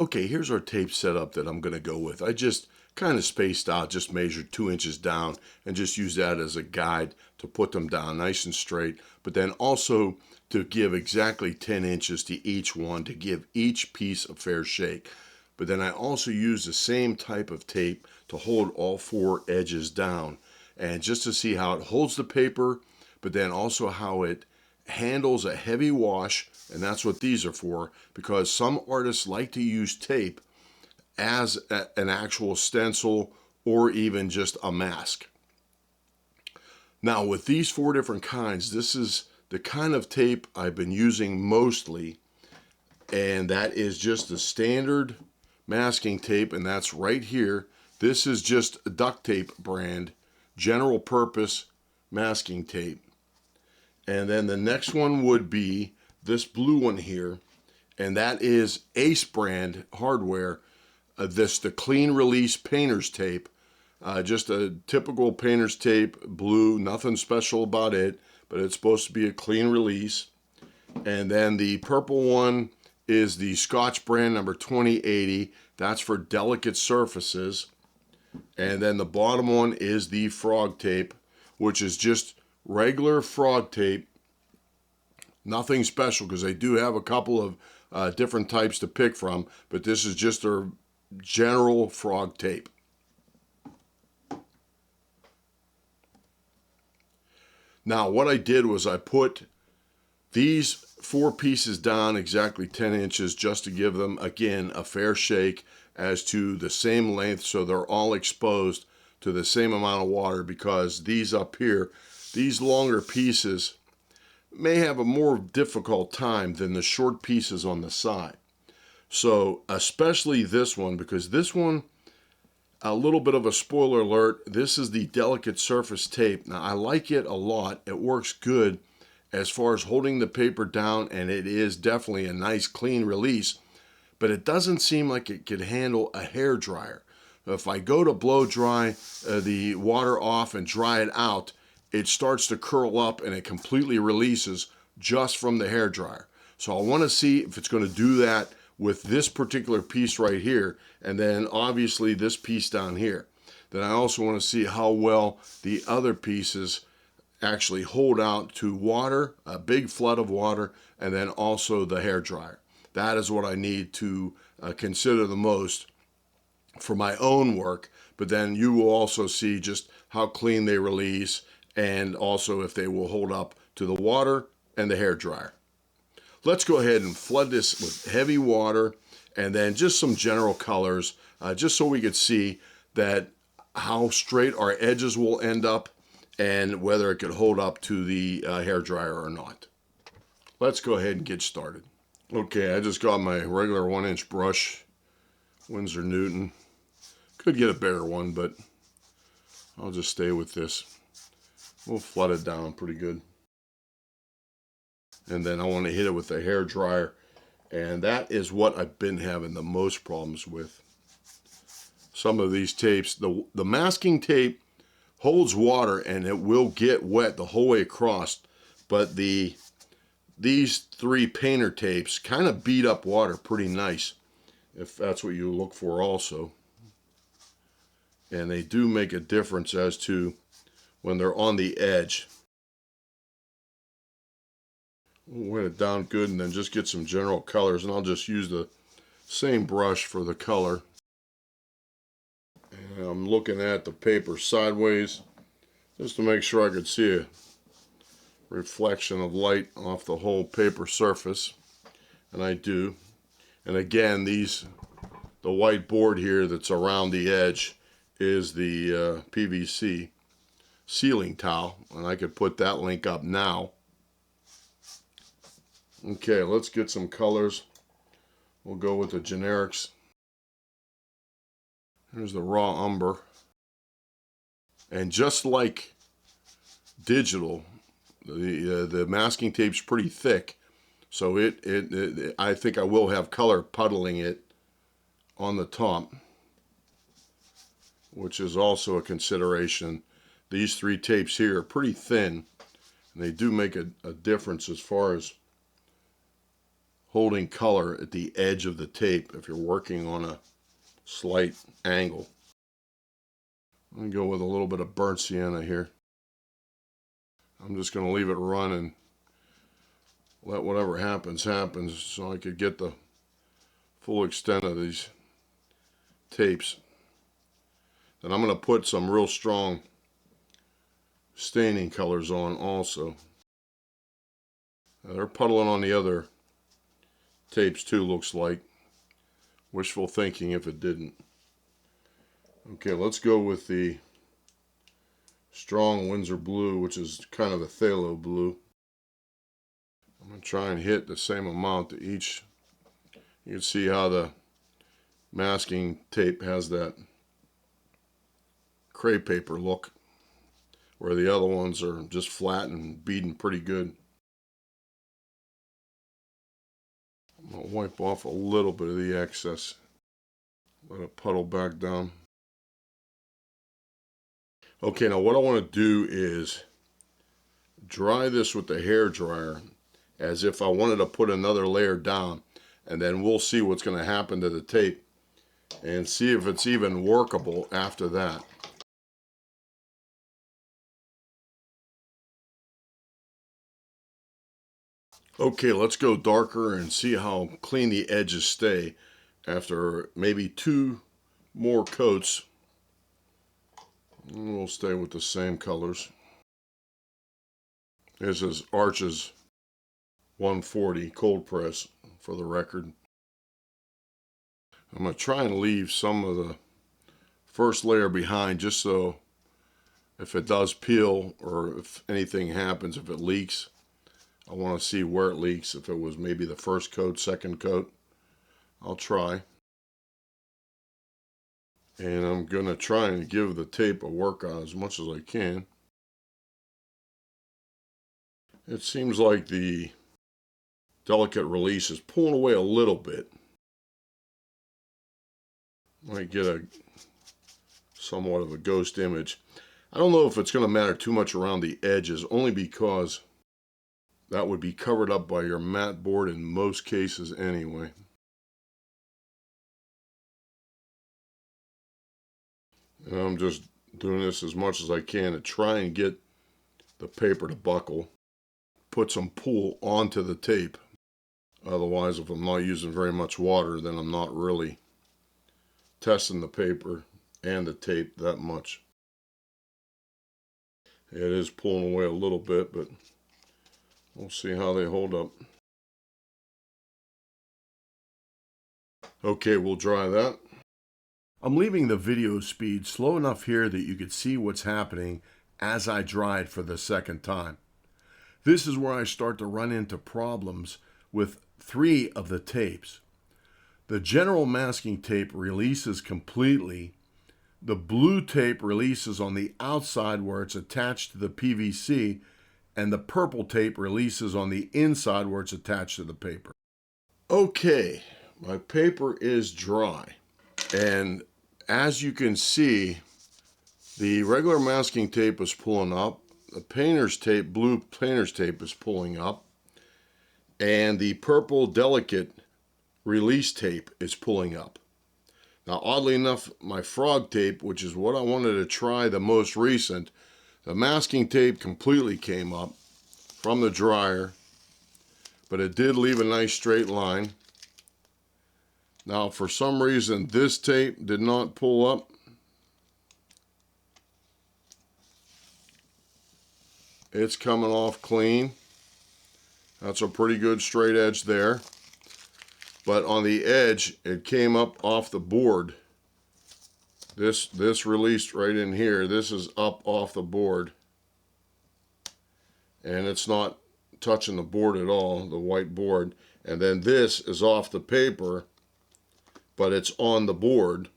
Okay, here's our tape setup that I'm going to go with. I just kind of spaced out, just measured 2 inches down and just use that as a guide to put them down nice and straight, but then also to give exactly 10 inches to each one to give each piece a fair shake. But then I also use the same type of tape to hold all 4 edges down, and just to see how it holds the paper, but then also how it handles a heavy wash. And that's what these are for, because some artists like to use tape as an actual stencil or even just a mask. Now with these 4 different kinds, this is the kind of tape I've been using mostly, and that is just the standard masking tape, and that's right here. This is just a duct tape brand, general purpose masking tape. And then the next one would be this blue one here, and that is Ace brand hardware. The clean release painter's tape, just a typical painter's tape, blue, nothing special about it, but it's supposed to be a clean release. And then the purple one is the Scotch brand number 2080. That's for delicate surfaces. And then the bottom one is the frog tape, which is just regular frog tape. Nothing special, because they do have a couple of different types to pick from, but this is just their general frog tape. Now what I did was I put these 4 pieces down exactly 10 inches just to give them, again, a fair shake as to the same length, so they're all exposed to the same amount of water, because these up here, these longer pieces may have a more difficult time than the short pieces on the side. So especially this one, because this one, a little bit of a spoiler alert, this is the delicate surface tape. Now I like it a lot. It works good as far as holding the paper down, and it is definitely a nice clean release, but it doesn't seem like it could handle a hair dryer. If I go to blow dry the water off and dry it out, it starts to curl up and it completely releases just from the hair dryer. So I want to see if it's going to do that with this particular piece right here, and then obviously this piece down here. Then I also want to see how well the other pieces actually hold out to water, a big flood of water, and then also the hair dryer. That is what I need to consider the most for my own work, but then you will also see just how clean they release, and also if they will hold up to the water and the hair dryer. Let's go ahead and flood this with heavy water and then just some general colors, just so we could see that how straight our edges will end up and whether it could hold up to the hair dryer or not. Let's go ahead and get started. Okay, I just got my regular 1-inch brush, Winsor Newton. Could get a bigger one, but I'll just stay with this. We'll flood it down pretty good. And then I want to hit it with the hair dryer, and that is what I've been having the most problems with. Some of these tapes, the masking tape holds water and it will get wet the whole way across, but these 3 painter tapes kind of beat up water pretty nice, if that's what you look for also. And they do make a difference as to when they're on the edge. We'll wet it down good and then just get some general colors, and I'll just use the same brush for the color. And I'm looking at the paper sideways just to make sure I could see a reflection of light off the whole paper surface, and I do. And again, the white board here that's around the edge is the PVC sealing towel, and I could put that link up now. Okay, let's get some colors. We'll go with the generics. Here's the raw umber. And just like digital, the masking tape's pretty thick, so I think I will have color puddling it on the top, which is also a consideration. These 3 tapes here are pretty thin, and they do make a difference as far as holding color at the edge of the tape if you're working on a slight angle. I'm going to go with a little bit of burnt sienna here. I'm just going to leave it run and let whatever happens happens so I could get the full extent of these tapes. Then I'm going to put some real strong staining colors on also. Now they're puddling on the other tapes too, looks like. Wishful thinking if it didn't. Okay, let's go with the strong Winsor blue, which is kind of a phthalo blue. I'm going to try and hit the same amount to each. You can see how the masking tape has that crepe paper look, where the other ones are just flat and beading pretty good. I'm going to wipe off a little bit of the excess. Let it puddle back down. Okay, now what I want to do is dry this with the hair dryer as if I wanted to put another layer down, and then we'll see what's going to happen to the tape and see if it's even workable after that. Okay, let's go darker and see how clean the edges stay after maybe 2 more coats. And we'll stay with the same colors. This is Arches 140 cold press for the record. I'm going to try and leave some of the first layer behind just so if it does peel or if anything happens, if it leaks, I want to see where it leaks. If it was maybe the first coat, second coat, I'll try. And I'm going to try and give the tape a work on as much as I can. It seems like the delicate release is pulling away a little bit. Might get a somewhat of a ghost image. I don't know if it's going to matter too much around the edges, only because that would be covered up by your mat board in most cases anyway. And I'm just doing this as much as I can to try and get the paper to buckle. Put some pull onto the tape. Otherwise, if I'm not using very much water, then I'm not really testing the paper and the tape that much. It is pulling away a little bit, but we'll see how they hold up. Okay, we'll dry that. I'm leaving the video speed slow enough here that you can see what's happening as I dry it for the second time. This is where I start to run into problems with 3 of the tapes. The general masking tape releases completely. The blue tape releases on the outside where it's attached to the PVC, and the purple tape releases on the inside where it's attached to the paper. Okay, my paper is dry, and as you can see, the regular masking tape is pulling up, the painter's tape, blue painter's tape is pulling up, and the purple delicate release tape is pulling up. Now, oddly enough, my frog tape, which is what I wanted to try the most recent, the masking tape completely came up from the dryer, but it did leave a nice straight line. Now, for some reason, this tape did not pull up. It's coming off clean. That's a pretty good straight edge there. But on the edge, it came up off the board. This released right in here. This is up off the board. And it's not touching the board at all, the white board. And then this is off the paper, but it's on the board.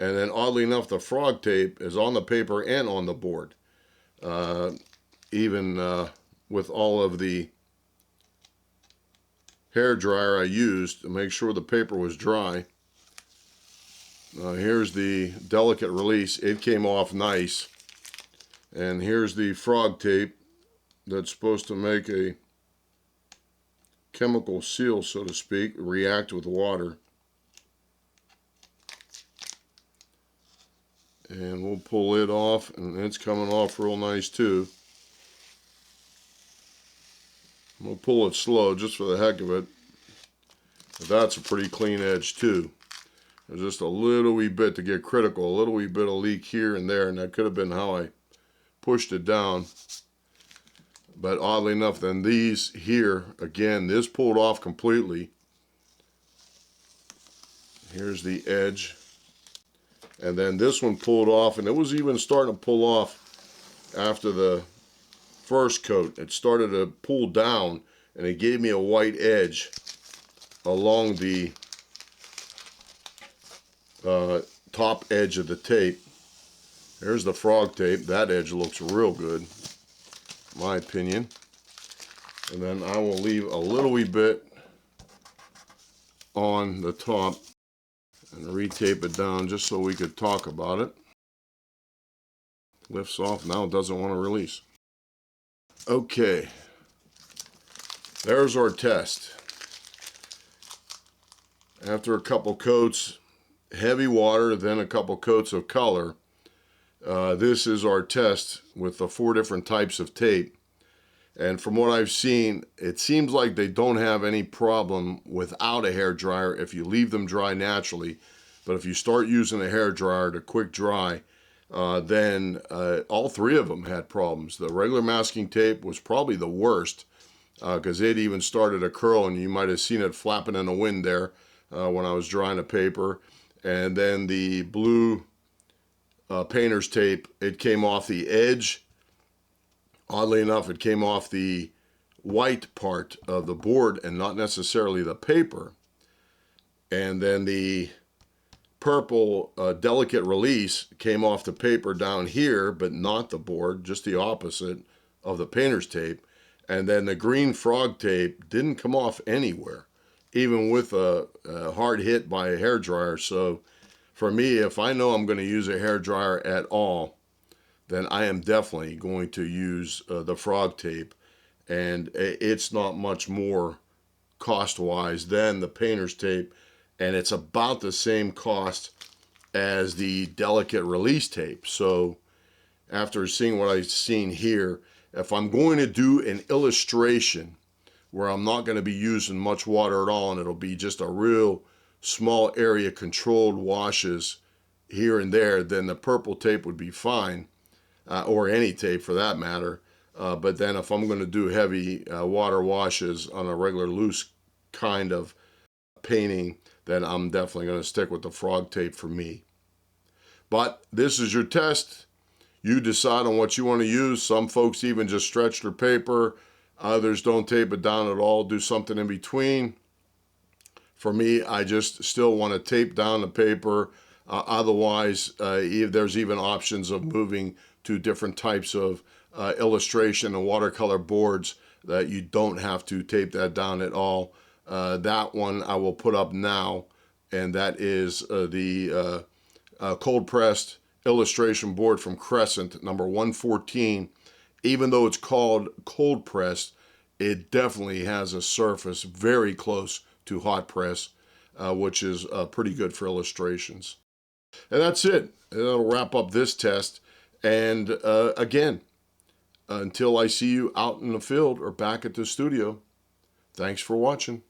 And then oddly enough, the frog tape is on the paper and on the board. Even with all of the hair dryer I used to make sure the paper was dry. Here's the delicate release. It came off nice. And here's the frog tape that's supposed to make a chemical seal, so to speak, react with water. And we'll pull it off, and it's coming off real nice too. We'll pull it slow just for the heck of it. But that's a pretty clean edge too. There's just a little wee bit to get critical, a little wee bit of leak here and there, and that could have been how I pushed it down. But oddly enough, then these here, again, this pulled off completely. Here's the edge. And then this one pulled off, and it was even starting to pull off after the first coat. It started to pull down, and it gave me a white edge along the top edge of the tape. There's the frog tape. That edge looks real good, in my opinion. And then I will leave a little wee bit on the top and retape it down just so we could talk about it. Lifts off now, it doesn't want to release. Okay, there's our test. After a couple coats, heavy water, then a couple coats of color, this is our test with the 4 different types of tape. And from what I've seen, it seems like they don't have any problem without a hair dryer if you leave them dry naturally. But if you start using a hair dryer to quick dry, then all 3 of them had problems. The regular masking tape was probably the worst because it even started to curl, and you might have seen it flapping in the wind there when I was drying the paper. And then the blue painter's tape, it came off the edge. Oddly enough, it came off the white part of the board and not necessarily the paper. And then the purple delicate release came off the paper down here, but not the board, just the opposite of the painter's tape. And then the green frog tape didn't come off anywhere, even with a hard hit by a hairdryer. So for me, if I know I'm going to use a hairdryer at all, then I am definitely going to use the frog tape. And it's not much more cost-wise than the painter's tape. And it's about the same cost as the delicate release tape. So after seeing what I've seen here, if I'm going to do an illustration where I'm not going to be using much water at all, and it'll be just a real small area controlled washes here and there, then the purple tape would be fine, or any tape for that matter. But then if I'm going to do heavy water washes on a regular loose kind of painting, then I'm definitely going to stick with the frog tape for me. But this is your test. You decide on what you want to use. Some folks even just stretch their paper. Others don't tape it down at all, do something in between. For me, I just still want to tape down the paper. Otherwise, there's even options of moving to different types of illustration and watercolor boards that you don't have to tape that down at all. That one I will put up now, and that is the cold pressed illustration board from Crescent, number 114. Even though it's called cold pressed, it definitely has a surface very close to hot press, which is pretty good for illustrations. And that's it. That'll wrap up this test. And again, until I see you out in the field or back at the studio, thanks for watching.